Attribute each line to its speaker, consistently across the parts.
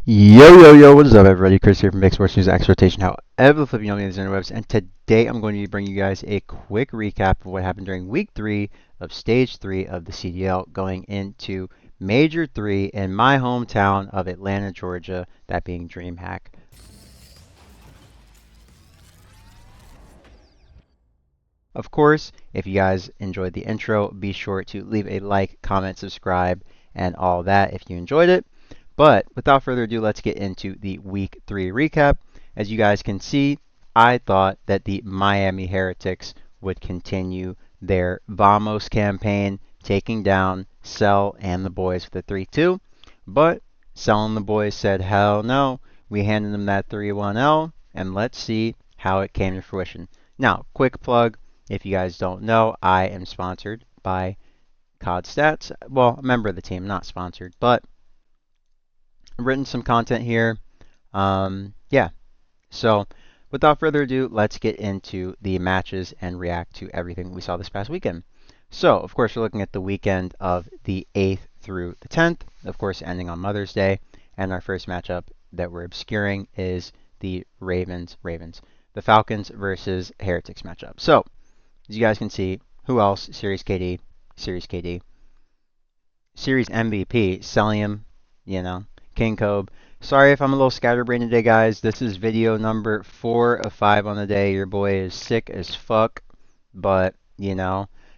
Speaker 1: Yo, what is up, everybody? Chris here from Esports News Exploitation. However, flipping on the interwebs, and today I'm going to be bringing you guys a quick recap of what happened during Week 3 of Stage 3 of the CDL, going into Major 3 in my hometown of Atlanta, Georgia, that being DreamHack. Of course, if you guys enjoyed the intro, be sure to leave a like, comment, subscribe, and all that if you enjoyed it. But without further ado, let's get into the Week 3 recap. As you guys can see, I thought that the Miami Heretics would continue their Vamos campaign, taking down Cell and the boys with the 3-2. But Cell and the boys said, hell no. We handed them that 3-1L, and let's see how it came to fruition. Now, quick plug. If you guys don't know, I am sponsored by COD Stats. Well, a member of the team, not sponsored, but I've written some content here. Yeah. So, without further ado, let's get into the matches and react to everything we saw this past weekend. So, of course, we're looking at the weekend of the 8th through the 10th, of course, ending on Mother's Day. And our first matchup that we're obscuring is the the Falcons versus Heretics matchup. So, as you guys can see, who else? Series KD, Series MVP, Celium, King Kobe. Sorry if I'm a little scatterbrained today, guys. This is video number 4 of 5 on the day. Your boy is sick as fuck, but,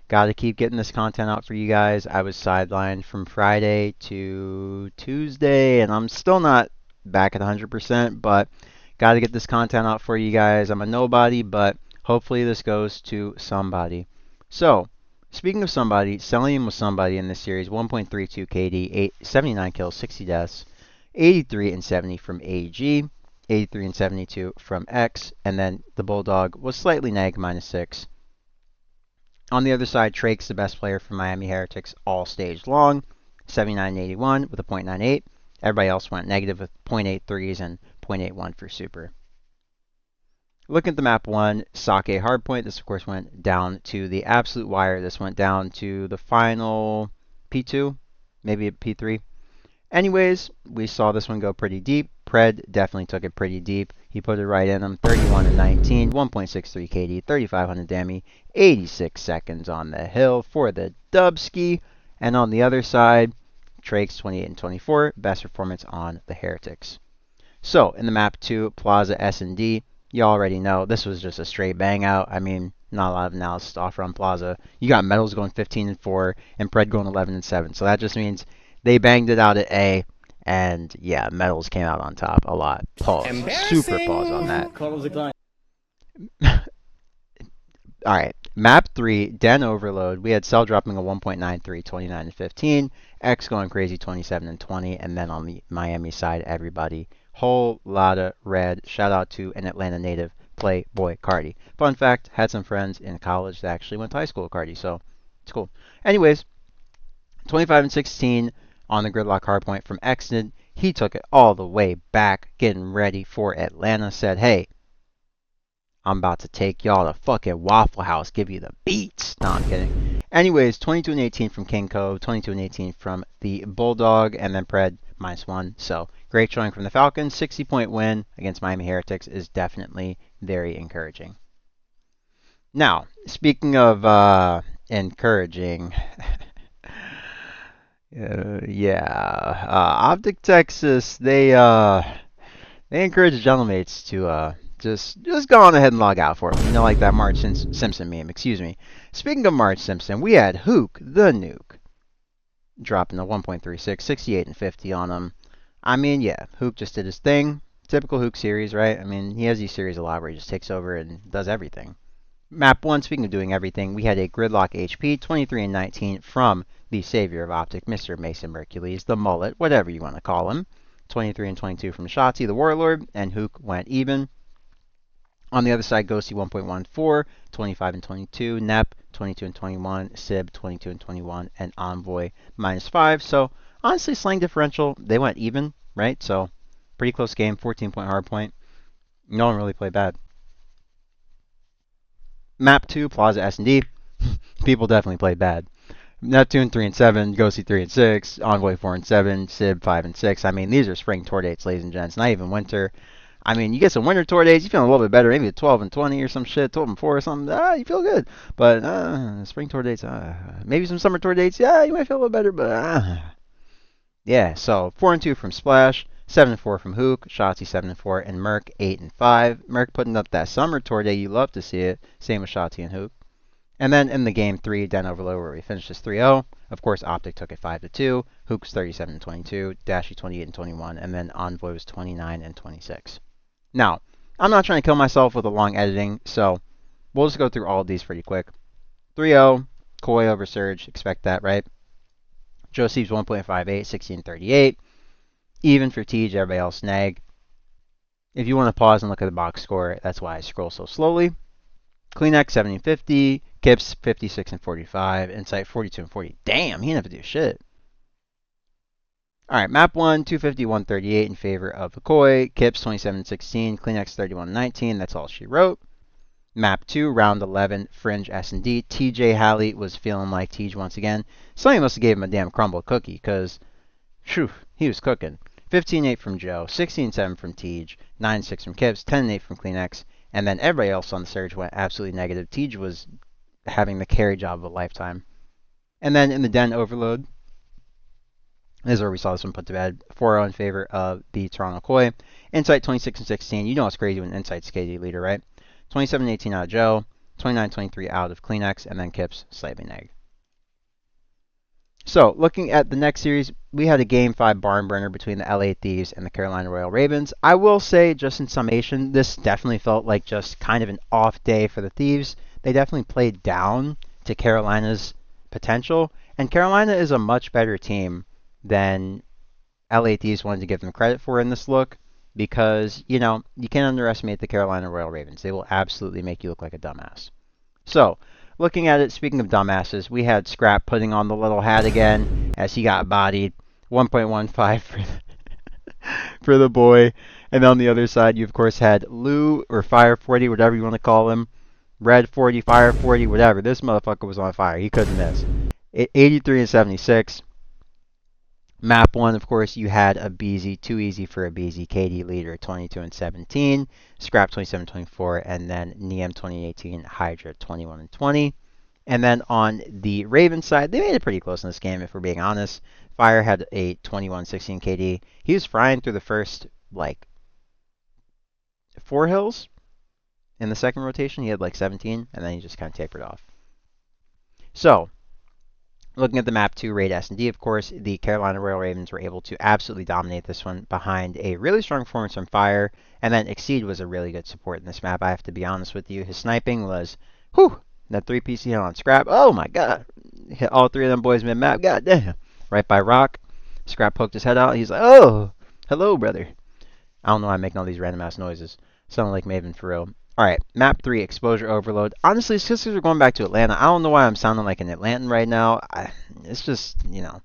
Speaker 1: gotta keep getting this content out for you guys. I was sidelined from Friday to Tuesday, and I'm still not back at 100%, but gotta get this content out for you guys. I'm a nobody, but hopefully this goes to somebody. So, speaking of somebody, Celium was somebody in this series. 1.32 KD, 79 kills, 60 deaths. 83 and 70 from AG, 83 and 72 from X, and then the Bulldog was slightly neg, -6. On the other side, Trake's the best player for Miami Heretics all stage long, 79 and 81 with a .98. Everybody else went negative with .83s and .81 for Super. Looking at the map 1, Sake Hardpoint, this of course went down to the absolute wire. This went down to the final P2, maybe a P3. Anyways, we saw this one go pretty deep. Pred definitely took it pretty deep. He put it right in him. 31 and 19, 1.63 KD, 3,500 Demi, 86 seconds on the hill for the Dubski. And on the other side, Trake's 28 and 24, best performance on the Heretics. So, in the map 2, Plaza S&D, you already know this was just a straight bang out. I mean, not a lot of analysis to offer on Plaza. You got Metals going 15 and 4, and Pred going 11 and 7. So that just means they banged it out at A, and yeah, Metals came out on top a lot. Pause. Super pause on that. Alright, map 3, Den Overload. We had Cell dropping a 1.93, 29 and 15. X going crazy, 27 and 20. And then on the Miami side, everybody, whole lot of red. Shout out to an Atlanta native, Playboy Cardi. Fun fact, had some friends in college that actually went to high school with Cardi, so it's cool. Anyways, 25 and 16 on the gridlock hardpoint from Exton. He took it all the way back, getting ready for Atlanta. Said, hey, I'm about to take y'all to fucking Waffle House, give you the beats. No, I'm kidding. Anyways, 22 and 18 from King Cove, 22 and 18 from the Bulldog, and then Pred -1. So, great showing from the Falcons. 60-point win against Miami Heretics is definitely very encouraging. Now, speaking of encouraging... Optic Texas, they encourage gentlemates to just go on ahead and log out for them. Like that Marge Simpson meme. Excuse me. Speaking of Marge Simpson, we had Hook the Nuke dropping a 1.36, 68 and 50 on him. I mean, yeah, Hook just did his thing. Typical Hook series, right? I mean, he has these series a lot where he just takes over and does everything. Map 1, speaking of doing everything, we had a gridlock HP, 23 and 19 from the savior of Optic, Mr. Mason Mercules, the mullet, whatever you want to call him. 23 and 22 from Shotzi, the Warlord, and Hook went even. On the other side, Ghosty 1.14, 25 and 22, Nep 22 and 21, Sib 22 and 21, and Envoy -5. So, honestly, slang differential, they went even, right? So, pretty close game, 14-point hardpoint. No one really played bad. Map 2, Plaza S&D. People definitely played bad. Neptune 3 and 7, Ghosty 3 and 6, Envoy 4 and 7, Sib 5 and 6. I mean, these are spring tour dates, ladies and gents. Not even winter. I mean, you get some winter tour dates, you feel a little bit better. Maybe a 12 and 20 or some shit, 12 and 4 or something. You feel good. But spring tour dates, maybe some summer tour dates. Yeah, you might feel a little better, but yeah. So 4 and 2 from Splash, 7 and 4 from Hook, Shotzi 7 and 4, and Merc 8 and 5. Merc putting up that summer tour day. You love to see it. Same with Shotzi and Hook. And then in the game 3, Den Overload, where we finished this 3-0, of course, Optic took it 5-2. Hook's 37 and 22, Dashy 28 and 21, and then Envoy was 29 and 26. Now, I'm not trying to kill myself with a long editing, so we'll just go through all of these pretty quick. 3-0, Koi over Surge, expect that, right? Joseph's 1.58, 16.38. Even for Tej, everybody else nag. If you want to pause and look at the box score, that's why I scroll so slowly. Kleenex 70 and 50, Kips 56 and 45, Insight 42 and 40. Damn, he didn't have to do shit. Alright, map 1, 250, 138 in favor of the Koi. Kips 27 and 16, Kleenex 31 and 19, that's all she wrote. Map 2, round 11, Fringe S&D. TJ Halley was feeling like Tej once again. Somebody must have gave him a damn crumble cookie, because, phew, he was cooking. 15-8 from Joe, 16-7 from Tej, 9-6 from Kips, 10-8 from Kleenex, and then everybody else on the Surge went absolutely negative. Tej was having the carry job of a lifetime. And then in the Den Overload, this is where we saw this one put to bed. 4-0 in favor of the Toronto Koi. Insight 26 and 16. You know it's crazy when Insight's KD leader, right? 27-18 out of Joe, 29-23 out of Kleenex, and then Kips slightly neg. So, looking at the next series, we had a Game 5 barn burner between the LA Thieves and the Carolina Royal Ravens. I will say, just in summation, this definitely felt like just kind of an off day for the Thieves. They definitely played down to Carolina's potential, and Carolina is a much better team than LA Thieves wanted to give them credit for in this look, because, you know, you can't underestimate the Carolina Royal Ravens. They will absolutely make you look like a dumbass. So, looking at it, speaking of dumbasses, we had Scrap putting on the little hat again as he got bodied. 1.15 for the boy. And on the other side, you of course had Lou, or Fire 40, whatever you want to call him. Red 40, Fire 40, whatever. This motherfucker was on fire. He couldn't miss. 83 and 76. Map 1, of course, you had a BZ, too easy for a BZ. KD leader, 22 and 17. Scrap 27-24, and then Niem 2018, Hydra 21 and 20. And then on the Ravens side, they made it pretty close in this game, if we're being honest. Fire had a 21-16 KD. He was frying through the first, like, 4 hills. In the second rotation, he had like 17, and then he just kind of tapered off. So, looking at the map 2, Raid S&D, of course, the Carolina Royal Ravens were able to absolutely dominate this one behind a really strong performance from Fire, and then Exceed was a really good support in this map, I have to be honest with you. His sniping was, whew, that 3-piece hit on Scrap, oh my god, hit all 3 of them boys mid-map, god damn. Right by Rock, Scrap poked his head out, he's like, oh, hello brother. I don't know why I'm making all these random ass noises, sounding like Maven for real. Alright, map 3, Exposure Overload. Honestly, it's just because we're going back to Atlanta. I don't know why I'm sounding like an Atlantan right now. It's just, you know.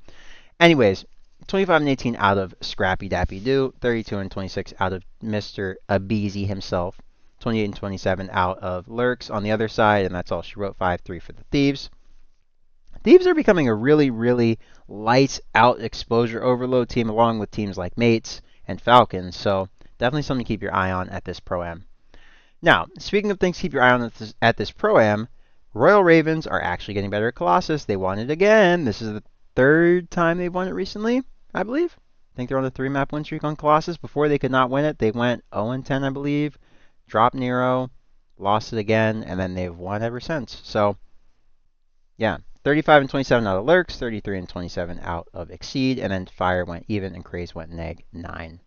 Speaker 1: Anyways, 25 and 18 out of Scrappy Dappy Doo. 32 and 26 out of Mr. Abeezy himself. 28 and 27 out of Lurks on the other side, and that's all she wrote. 5-3 for the Thieves. Thieves are becoming a really, really lights-out Exposure Overload team, along with teams like Mates and Falcons. So, definitely something to keep your eye on at this Pro-Am. Now, speaking of things to keep your eye on at this Pro-Am, Royal Ravens are actually getting better at Colossus. They won it again. This is the 3rd time they've won it recently, I believe. I think they're on a 3-map win streak on Colossus. Before they could not win it, they went 0-10, I believe. Dropped Nero, lost it again, and then they've won ever since. So, yeah, 35 and 27 out of Lurks, 33 and 27 out of Exceed, and then Fire went even and Craze went neg 9.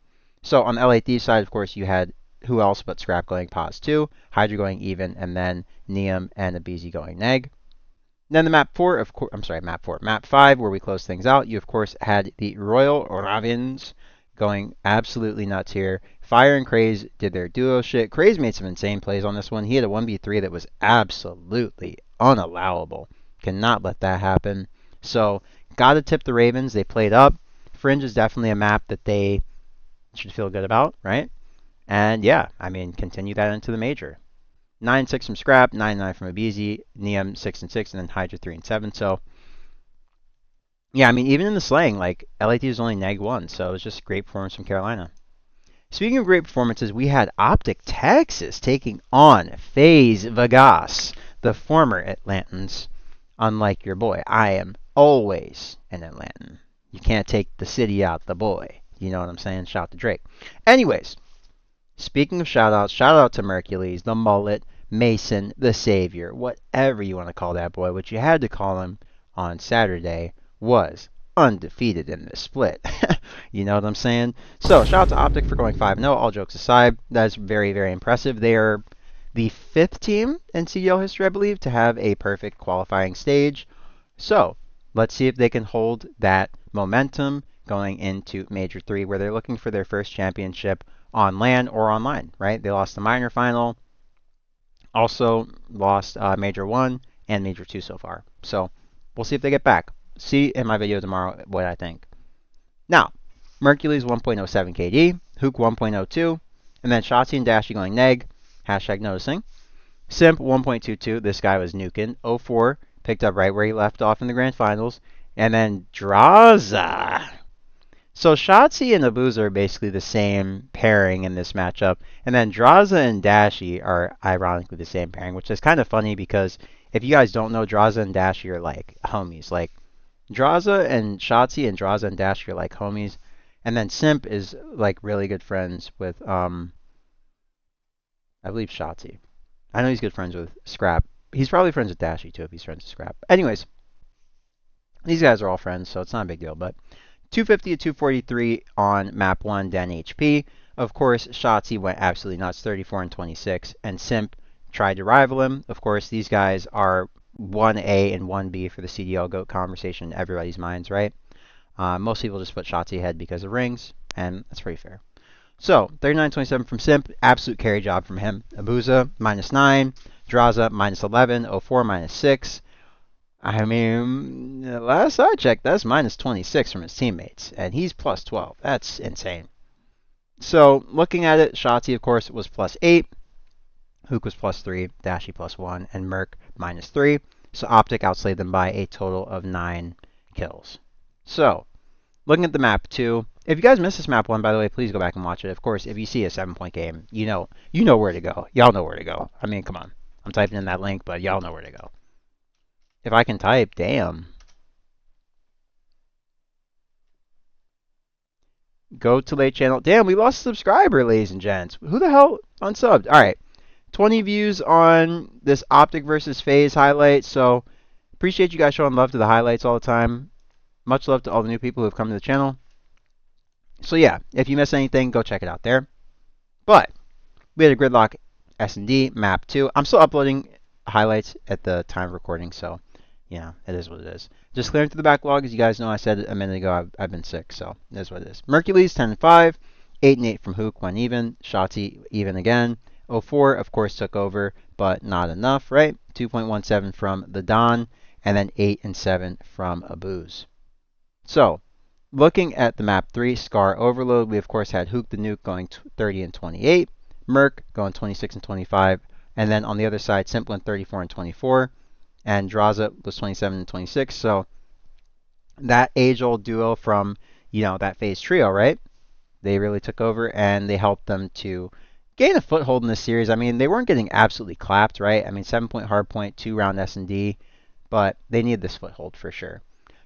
Speaker 1: So, on the LA Thieves side, of course, you had who else but Scrap going pos 2, Hydra going even, and then Niem and Abeezy going neg. Then the map 4, map 5, where we close things out, you of course had the Royal Ravens going absolutely nuts here. Fire and Craze did their duo shit. Craze made some insane plays on this one. He had a 1v3 that was absolutely unallowable. Cannot let that happen. So, gotta tip the Ravens. They played up. Fringe is definitely a map that they should feel good about, right? And yeah, I mean, continue that into the major. 9-6 from Scrap, 9-9 from Abeezy, Niem 6-6, and then Hydra 3-7. So Yeah, I mean, even in the slaying, like, LAT was only -1, so it was just great performance from Carolina. Speaking of great performances, we had Optic Texas taking on Faze Vegas, the former Atlantans. Unlike your boy, I am always an Atlantan. You can't take the city out the boy. You know what I'm saying? Shout to Drake. Anyways, speaking of shout outs, shout out to Mercules, the mullet, Mason, the savior, whatever you want to call that boy. What you had to call him on Saturday was undefeated in this split. You know what I'm saying? So, shout out to Optic for going 5-0. All jokes aside, that's very, very impressive. They are the 5th team in CDL history, I believe, to have a perfect qualifying stage. So, let's see if they can hold that momentum going into Major 3, where they're looking for their first championship on LAN or online, right? They lost the minor final, also lost Major 1 and Major 2 so far. So, we'll see if they get back. See in my video tomorrow what I think. Now, Mercules 1.07 KD, Hook 1.02, and then Shotzi and Dashy going neg, hashtag noticing. Simp 1.22, this guy was nuking. 04, picked up right where he left off in the grand finals. And then Draza. So Shotzi and Abuza are basically the same pairing in this matchup. And then Draza and Dashy are ironically the same pairing, which is kind of funny because if you guys don't know, Draza and Dashy are like homies. Like Draza and Shotzi and Draza and Dashy are like homies. And then Simp is like really good friends with I believe Shotzi. I know he's good friends with Scrap. He's probably friends with Dashy too if he's friends with Scrap. Anyways, these guys are all friends, so it's not a big deal. But 250 to 243 on map 1, Den HP. Of course, Shotzi went absolutely nuts, 34 and 26, and Simp tried to rival him. Of course, these guys are 1A and 1B for the CDL GOAT conversation in everybody's minds, right? Most people just put Shotzi ahead because of rings, and that's pretty fair. So, 39-27 from Simp, absolute carry job from him. Abuza, -9. Draza, -11. 04, -6. I mean, last I checked, that's -26 from his teammates, and he's +12. That's insane. So, looking at it, Shotzi, of course, was +8. Hook was +3. Dashy +1. And Merc -3. So, Optic outslayed them by a total of 9 kills. So, looking at the map 2, if you guys missed this map 1, by the way, please go back and watch it. Of course, if you see a 7-point game, you know where to go. Y'all know where to go. I mean, come on. I'm typing in that link, but y'all know where to go. If I can type, damn. Go to late channel. Damn, we lost a subscriber, ladies and gents. Who the hell unsubbed? All right. 20 views on this Optic versus Faze highlight. So, appreciate you guys showing love to the highlights all the time. Much love to all the new people who have come to the channel. So yeah, if you missed anything, go check it out there. But we had a gridlock S&D map 2. I'm still uploading highlights at the time of recording, so you know, it is what it is. Just clearing through the backlog. As you guys know, I said a minute ago, I've been sick, so it is what it is. Mercules 10 and 5, 8 and 8 from Hook, 1 even. Shotzi even again. 04, of course, took over, but not enough, right? 2.17 from the Don, and then 8 and 7 from Abuz. So, looking at the map 3, Scar Overload, we of course had Hook the Nuke going 30 and 28, Merc going 26 and 25, and then on the other side, Simp went 34 and 24, and Draza was 27 and 26. So that age-old duo from, you know, that Faze trio, right? They really took over, and they helped them to gain a foothold in this series. I mean, they weren't getting absolutely clapped, right? I mean, 7-point hardpoint, 2-round S&D, but they needed this foothold for sure.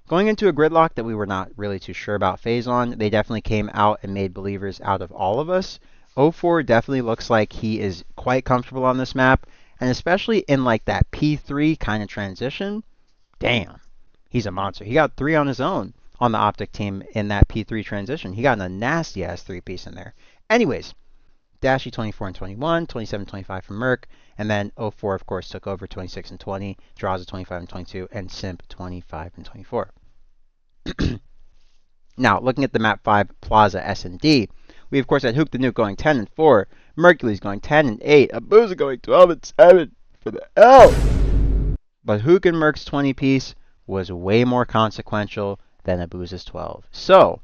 Speaker 1: Going into a gridlock that we were not really too sure about Faze on, they definitely came out and made believers out of all of us. 04 definitely looks like he is quite comfortable on this map, and especially in like that P3 kind of transition, damn, he's a monster. He got 3 on his own on the Optic team in that P3 transition. He got a nasty-ass 3-piece in there. Anyways, Dashy 24 and 21, 27 and 25 from Merc, and then 04, of course, took over 26 and 20, Draza 25 and 22, and Simp 25 and 24. Now, looking at the map 5, Plaza S&D, we of course had Hook the Nuke going 10 and 4, Mercules going 10 and 8, Abuza going 12 and 7 for the L. But Hook and Merc's 20-piece was way more consequential than Abuza's 12. So,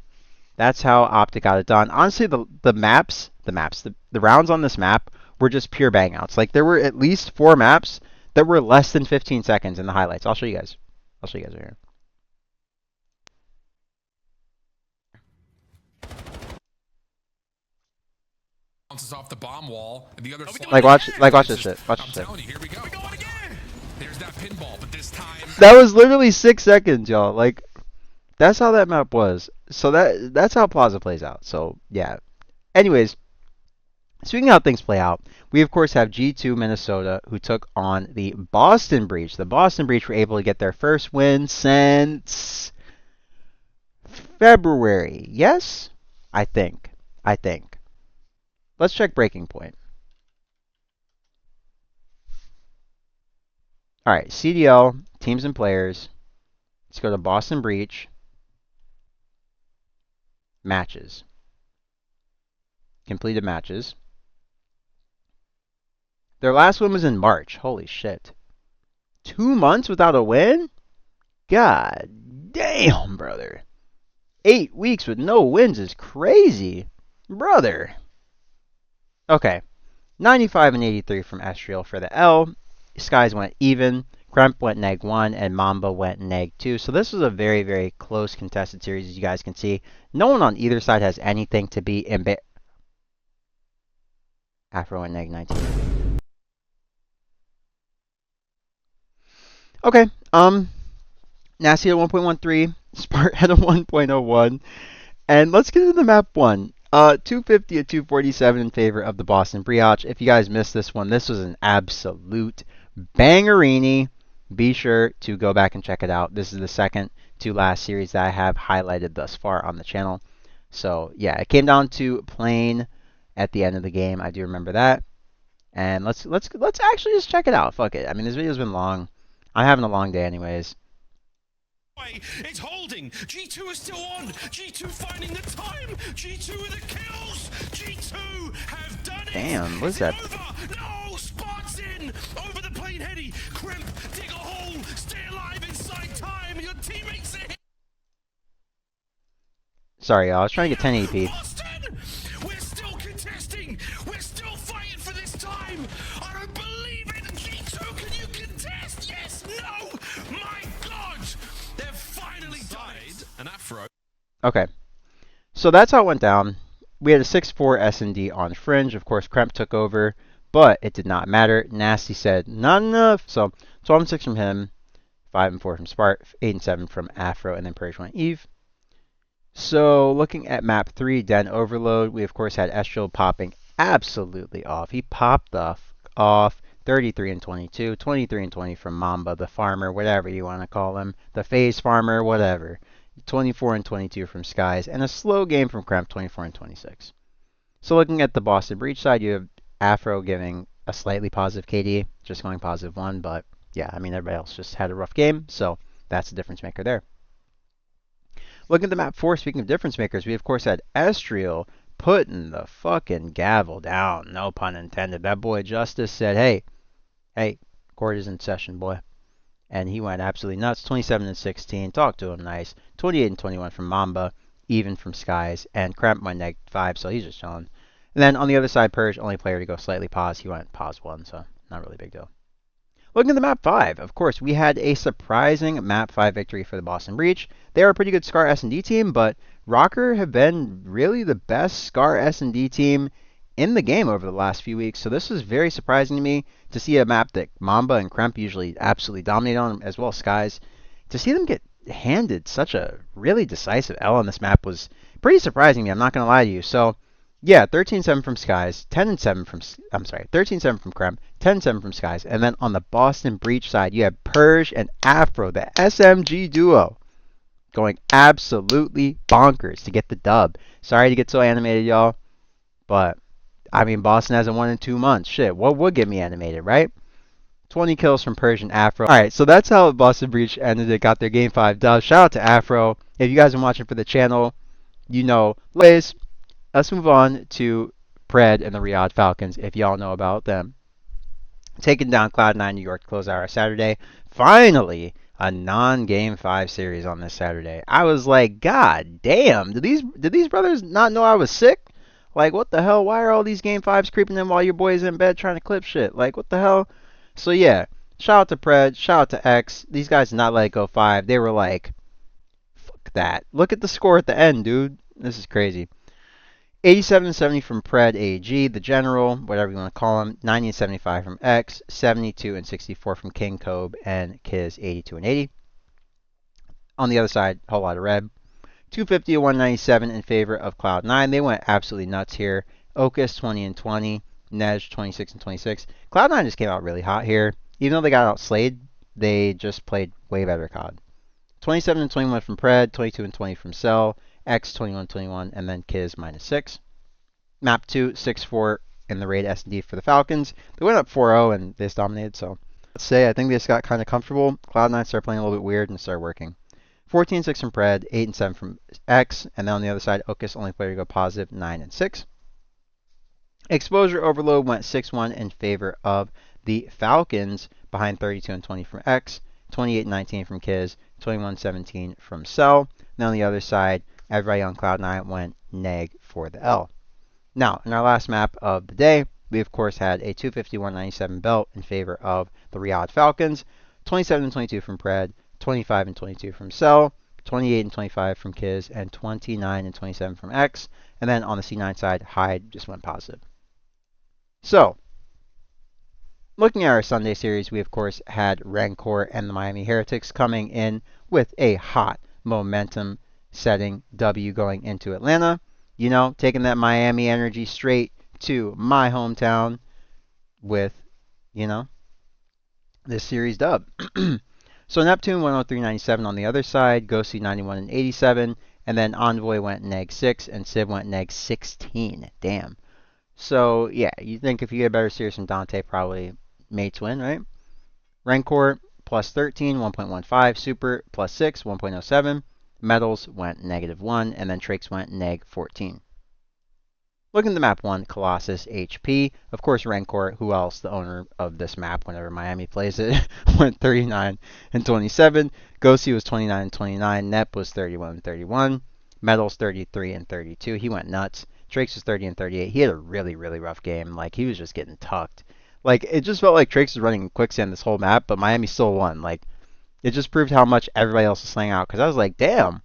Speaker 1: that's how Optic got it done. Honestly, the rounds on this map were just pure bangouts. Like, there were at least 4 maps that were less than 15 seconds in the highlights. I'll show you guys. Right here.
Speaker 2: bounces off the bomb wall, and the other
Speaker 1: Like watch this shit. Watch
Speaker 2: I'm
Speaker 1: this shit.
Speaker 2: telling you, here we go. We're going again. There's that pinball, but this time
Speaker 1: That was literally 6 seconds, y'all. Like that's how that map was. So that's how Plaza plays out. So yeah. Anyways, speaking of how things play out, we of course have G2 Minnesota who took on the Boston Breach. The Boston Breach were able to get their first win since February. Yes? I think. Let's check breaking point. All right, CDL, teams and players. Let's go to Boston Breach. Matches. Completed matches. Their last win was in March. Holy shit. 2 months without a win? God damn, brother. 8 weeks with no wins is crazy. Brother. Okay. 95 and 83 from Estriel for the L. Skies went even. Kremp went -1 and Mamba went -2. So this was a very, very close contested series, as you guys can see. No one on either side has anything to be embarrassed. Afro went -19. Okay. Nasty at 1.13. Spart at a 1.01. And let's get into the map 1. 250 at 247 in favor of the Boston Brioche. If you guys missed this one, this was an absolute bangerini. Be sure to go back and check it out. This is the second to last series that I have highlighted thus far on the channel. So yeah, it came down to plane at the end of the game. I do remember that. And let's actually just check it out. Fuck it. I mean, this video's been long. I'm having a long day anyways.
Speaker 3: It's holding. G2 is still on. G2 finding the time. G2 with the kills. G2 have done it.
Speaker 1: Damn, what's that?
Speaker 3: No, spots in over the plane heady. Crimp, dig a hole. Stay alive inside time. Your teammates are here.
Speaker 1: Sorry, y'all. I was trying to get 1080p.
Speaker 3: Boston, we're still contesting. We're still fighting for this time. I don't believe it. G2, can you contest? Yes. No. My God. They've finally died. An afro.
Speaker 1: Okay. So that's how it went down. We had a 6-4 S&D on Fringe. Of course, Kremp took over, but it did not matter. Nasty said, not enough. So 12 and 6 from him, 5 and 4 from Spart, 8 and 7 from Afro, and then Purge went Eve. So looking at map 3, Den Overload, we of course had Estrel popping absolutely off. He popped off 33 and 22, 23 and 20 from Mamba, the farmer, whatever you want to call him, the Faze farmer, whatever. 24 and 22 from Skies, and a slow game from Kremp, 24 and 26. So looking at the Boston Breach side, you have Afro giving a slightly positive KD, just going +1, but yeah, I mean, everybody else just had a rough game, so that's the difference maker there. Looking at the map 4, speaking of difference makers, we of course had Estriel putting the fucking gavel down, no pun intended. That boy Justice said, hey, court is in session, boy. And he went absolutely nuts. 27 and 16. Talk to him nice. 28 and 21 from Mamba. Even from Skies. And Kremp went -5, so he's just chilling. And then on the other side, Purge, only player to go slightly pause. He went +1, so not really a big deal. Looking at the map 5, of course, we had a surprising map 5 victory for the Boston Breach. They are a pretty good Scar S&D team, but Rocker have been really the best Scar S&D team in the game over the last few weeks. So this was very surprising to me to see a map that Mamba and Kremp usually absolutely dominate on, as well as Skies. To see them get handed such a really decisive L on this map was pretty surprising to me. I'm not going to lie to you. So yeah, 13-7 from Skies, 10-7 from, 13-7 from Kremp, 10-7 from Skies. And then on the Boston Breach side, you have Purge and Afro, the SMG duo, going absolutely bonkers to get the dub. Sorry to get so animated, y'all, but I mean, Boston hasn't won in 2 months. Shit, what would get me animated, right? 20 kills from Purge and Afro. Alright, so that's how Boston Breach ended it. Got their Game 5 dub. Shout out to Afro. If you guys are watching for the channel, you know. Anyways, let's move on to Pred and the Riyadh Falcons, if y'all know about them. Taking down Cloud9 New York to close out our Saturday. Finally, a non-Game 5 series on this Saturday. I was like, God damn, did these brothers not know I was sick? Like, what the hell? Why are all these Game 5s creeping in while your boy's in bed trying to clip shit? Like, what the hell? So, yeah. Shout out to Pred. Shout out to X. These guys did not let it go 5. They were like, fuck that. Look at the score at the end, dude. This is crazy. 87 and 70 from Pred AG, the General, whatever you want to call him. 90 and 75 from X. 72 and 64 from King Kobe and Kiz 82 and 80. On the other side, a whole lot of red. 250 to 197 in favor of Cloud9. They went absolutely nuts here. Ocus 20 and 20. Nej 26 and 26. Cloud9 just came out really hot here. Even though they got outslayed, they just played way better COD. 27 and 21 from Pred. 22 and 20 from Cell. X 21 and 21. And then Kiz -6. Map 2, 6-4 in the raid S&D for the Falcons. They went up 4-0 and they just dominated. So let's say I think they just got kind of comfortable. Cloud9 started playing a little bit weird and started working. 14 and 6 from Pred, 8 and 7 from X, and then on the other side, Ocus only player to go positive, 9 and 6. Exposure overload went 6-1 in favor of the Falcons, behind 32 and 20 from X, 28 and 19 from Kiz, 21 and 17 from Cell. Then on the other side, everybody on Cloud9 went neg for the L. Now, in our last map of the day, we of course had a 251-97 belt in favor of the Riyadh Falcons, 27 and 22 from Pred, 25 and 22 from Cell, 28 and 25 from Kiz, and 29 and 27 from X. And then on the C9 side, Hyde just went positive. So, looking at our Sunday series, we of course had Rancor and the Miami Heretics coming in with a hot momentum setting W going into Atlanta. You know, taking that Miami energy straight to my hometown with, you know, this series dub. So Neptune 103.97 on the other side, Ghosty 91 and 87, and then Envoy went neg 6 and Civ went neg 16. Damn. So yeah, you think if you get a better series from Dante, probably mates win, right? Rancor plus 13, 1.15, Super plus 6, 1.07, Metals went -1, and then Trakes went neg 14. Looking at the map 1, Colossus HP. Of course, Rancor, who else, the owner of this map whenever Miami plays it, went 39 and 27. Ghosty was 29 and 29. Nep was 31 and 31. Metals 33 and 32. He went nuts. Trakes was 30 and 38. He had a really, really rough game. Like, he was just getting tucked. Like, it just felt like Trakes was running quicksand this whole map, but Miami still won. Like, it just proved how much everybody else was slaying out. Because I was like, damn,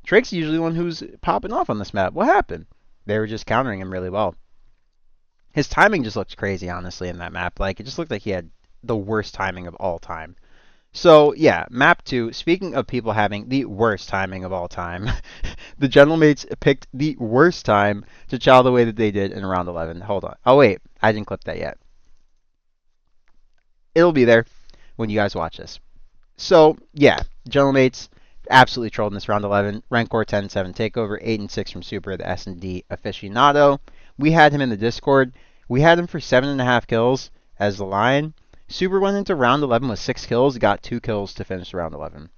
Speaker 1: Trakes is usually the one who's popping off on this map. What happened? They were just countering him really well. His timing just looked crazy, honestly, in that map. Like, it just looked like he had the worst timing of all time. So, yeah, map 2, speaking of people having the worst timing of all time, the General Mates picked the worst time to chow the way that they did in round 11. Hold on. Oh, wait, I didn't clip that yet. It'll be there when you guys watch this. So, yeah, General Mates absolutely trolled in this round 11. Rancor 10-7 takeover, 8 and 6 from Super, the S&D aficionado. We had him in the Discord. We had him for 7.5 kills as the line. Super went into round 11 with 6 kills, got 2 kills to finish round 11.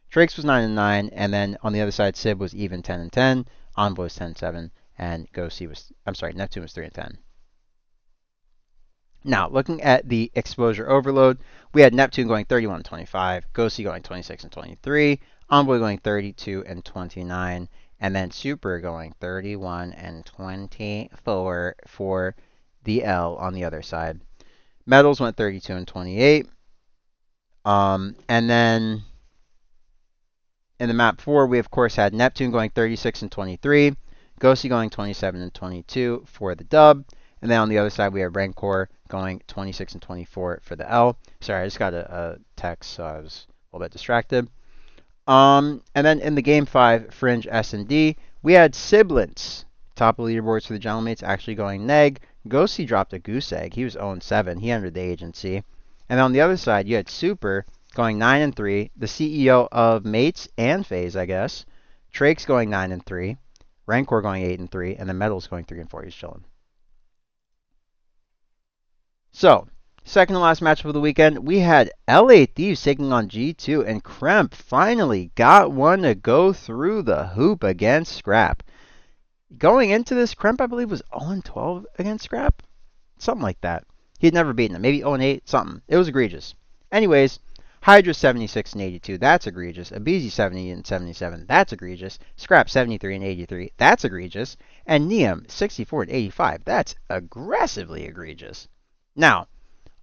Speaker 1: Trakes was 9 and 9, and then on the other side, Sib was even 10 and 10. Envoy was 10-7, and Ghosty was, Neptune was 3 and 10. Now, looking at the exposure overload, we had Neptune going 31 and 25, Ghosty going 26 and 23, Envoy going 32 and 29, and then Super going 31 and 24 for the L on the other side. Metals went 32 and 28. And then in the map 4, we of course had Neptune going 36 and 23, Ghosty going 27 and 22 for the dub. And then on the other side, we have Rancor going 26 and 24 for the L. Sorry, I just got a text, so I was a little bit distracted. And then in the game 5, Fringe S&D, we had Siblings, top of the leaderboards for the General Mates, actually going neg. Ghosty dropped a goose egg. He was 0-7. He entered the agency. And on the other side, you had Super going 9 and 3, the CEO of Mates and Faze, I guess. Trakes going 9 and 3, Rancor going 8 and 3, and the Metals going 3 and 4. He's chilling. So, second to last matchup of the weekend, we had LA Thieves taking on G2, and Kremp finally got one to go through the hoop against Scrap. Going into this, Kremp, I believe, was 0-12 against Scrap. Something like that. He had never beaten him. Maybe 0-8, something. It was egregious. Anyways, Hydra 76 and 82. That's egregious. Abizi 70 and 77. That's egregious. Scrap 73 and 83. That's egregious. And Neum 64 and 85. That's aggressively egregious. Now,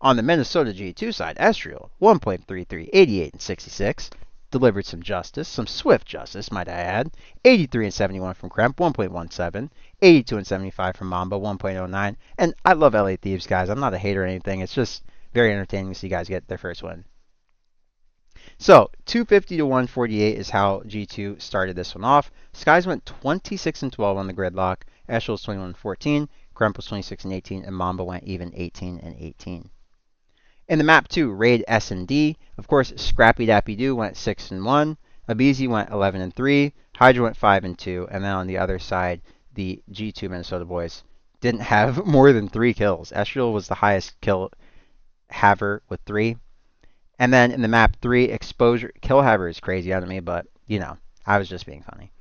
Speaker 1: on the Minnesota G2 side, Estriel 1.33, 88 and 66. delivered some justice, some swift justice, might I add. 83 and 71 from Kremp, 1.17. 82 and 75 from Mamba, 1.09. And I love LA Thieves, guys. I'm not a hater or anything. It's just very entertaining to see guys get their first win. So 250 to 148 is how G2 started this one off. Skies went 26 and 12 on the gridlock. Eshel was 21 and 14. Kremp was 26 and 18, and Mamba went even 18 and 18. In the map 2, Raid S and D. Of course, Scrappy Dappy Doo went 6 and 1. Abizi went 11 and 3. Hydra went 5 and 2. And then on the other side, the G2 Minnesota boys didn't have more than 3 kills. Eshel was the highest kill haver with 3. And then in the map 3, Exposure kill haver is crazy out of me, but you know, I was just being funny.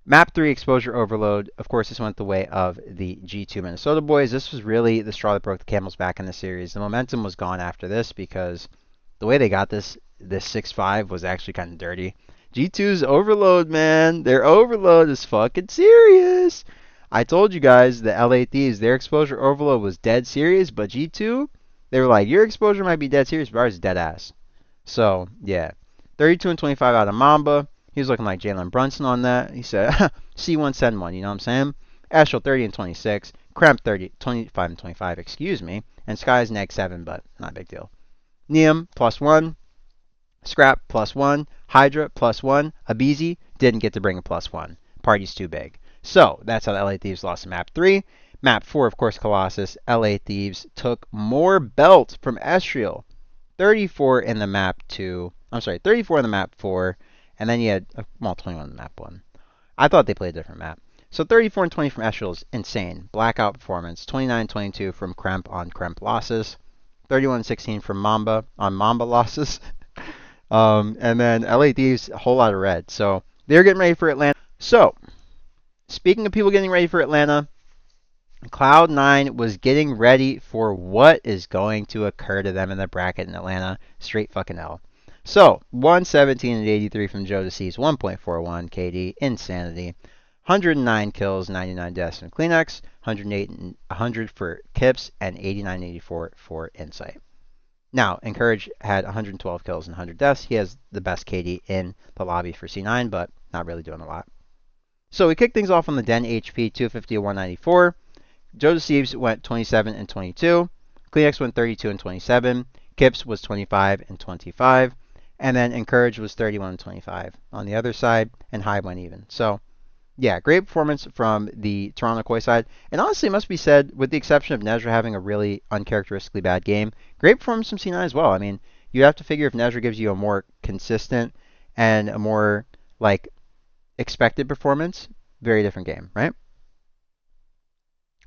Speaker 1: Map 3, Exposure Overload. Of course, this went the way of the G2 Minnesota boys. This was really the straw that broke the camel's back in the series. The momentum was gone after this because the way they got this 6-5 was actually kind of dirty. G2's Overload, man. Their Overload is fucking serious. I told you guys, the LA Thieves, their Exposure Overload was dead serious, but G2, they were like, your exposure might be dead serious, but ours is dead ass. So, yeah. 32 and 25 out of Mamba. He was looking like Jalen Brunson on that. He said, see one, send one. You know what I'm saying? Ashel 30 and 26. Kremp 25 and 25, excuse me. And Sky's neg 7, but not a big deal. Neum +1. Scrap +1. Hydra +1. Abizi didn't get to bring a +1. Party's too big. So that's how the LA Thieves lost to map 3. Map 4, of course, Colossus. LA Thieves took more belt from Estriel. 34 in the map 2. I'm sorry, 34 in the map 4. And then you had, well, 21 in the map 1. I thought they played a different map. So 34 and 20 from Estriel is insane. Blackout performance. 29-22 from Kremp on Kremp losses. 31-16 from Mamba on Mamba losses. And then LA Thieves, a whole lot of red. So they're getting ready for Atlanta. So, speaking of people getting ready for Atlanta, Cloud9 was getting ready for what is going to occur to them in the bracket in Atlanta. Straight fucking L. So, 117 and 83 from Joe DeCease, 1.41 KD, insanity. 109 kills, 99 deaths from Kleenex, 108 and 100 for Kips, and 89 and 84 for Insight. Now, Encourage had 112 kills and 100 deaths. He has the best KD in the lobby for C9, but not really doing a lot. So, we kicked things off on the Den HP, 250 to 194. Joe DeCease went 27 and 22. Kleenex went 32 and 27. Kips was 25 and 25. And then Encourage was 31 and 25 on the other side, and High went even. So, yeah, great performance from the Toronto Koi side. And honestly, it must be said, with the exception of Nezra having a really uncharacteristically bad game, great performance from C9 as well. I mean, you have to figure if Nezra gives you a more consistent and a more, like, expected performance, very different game, right?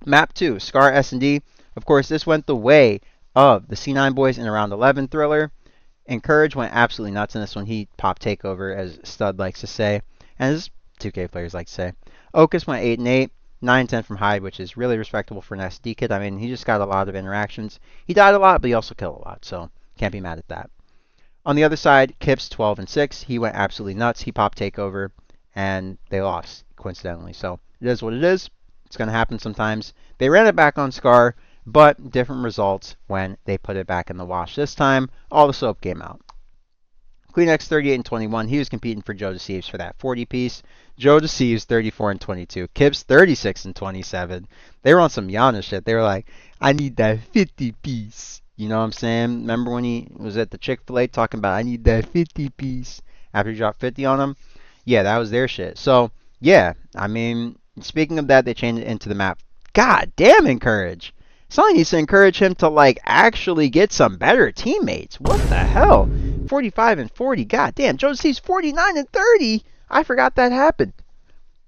Speaker 1: Map 2, Scar S&D. Of course, this went the way of the C9 boys in a round 11 thriller. Encourage went absolutely nuts in this one. He popped takeover, as Stud likes to say, and as 2K players like to say. Ocus went 8 and 8, 9 and 10 from Hyde, which is really respectable for an SD kid. I mean, he just got a lot of interactions. He died a lot, but he also killed a lot, so can't be mad at that. On the other side, Kips 12 and 6. He went absolutely nuts. He popped takeover, and they lost, coincidentally. So it is what it is. It's going to happen sometimes. They ran it back on Scar, but different results when they put it back in the wash. This time, all the soap came out. Kleenex 38 and 21. He was competing for Joe DeCease for that 40 piece. Joe DeCease 34 and 22. Kips 36 and 27. They were on some Yana shit. They were like, I need that 50 piece. You know what I'm saying? Remember when he was at the Chick-fil-A talking about, I need that 50 piece after he dropped 50 on him? Yeah, that was their shit. So, yeah, I mean, speaking of that, they changed it into the map. God damn, Encourage. Somebody needs to encourage him to, like, actually get some better teammates. What the hell? 45 and 40. God damn. Joe DeCease 49 and 30. I forgot that happened.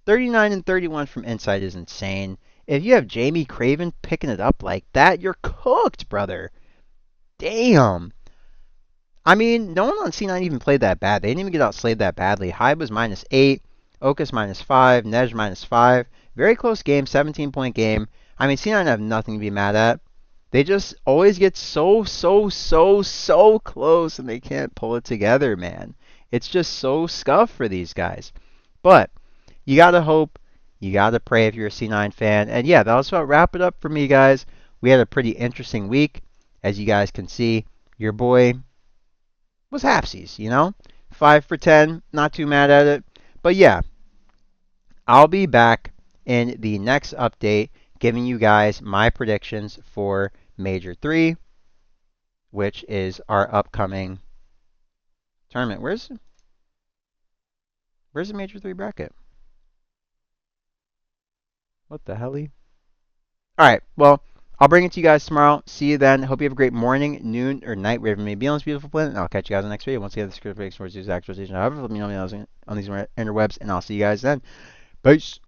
Speaker 1: 39 and 31 from Inside is insane. If you have Jamie Craven picking it up like that, you're cooked, brother. Damn. I mean, no one on C9 even played that bad. They didn't even get outslayed that badly. Hyde was -8. Ocus -5. Nej -5. Very close game. 17-point game. I mean, C9 have nothing to be mad at. They just always get so close and they can't pull it together, man. It's just so scuffed for these guys. But you got to hope, you got to pray if you're a C9 fan. And yeah, that'll about wrap it up for me, guys. We had a pretty interesting week. As you guys can see, your boy was halfsies, you know? 5 for 10. Not too mad at it. But yeah, I'll be back in the next update giving you guys my predictions for Major 3, which is our upcoming tournament. Where's the Major 3 bracket? What the hell? Alright, well, I'll bring it to you guys tomorrow. See you then. Hope you have a great morning, noon, or night, wherever you may be on this beautiful planet. And I'll catch you guys in the next video. Once again, the script for Esports, actualization. However, let me know on these interwebs, and I'll see you guys then. Peace.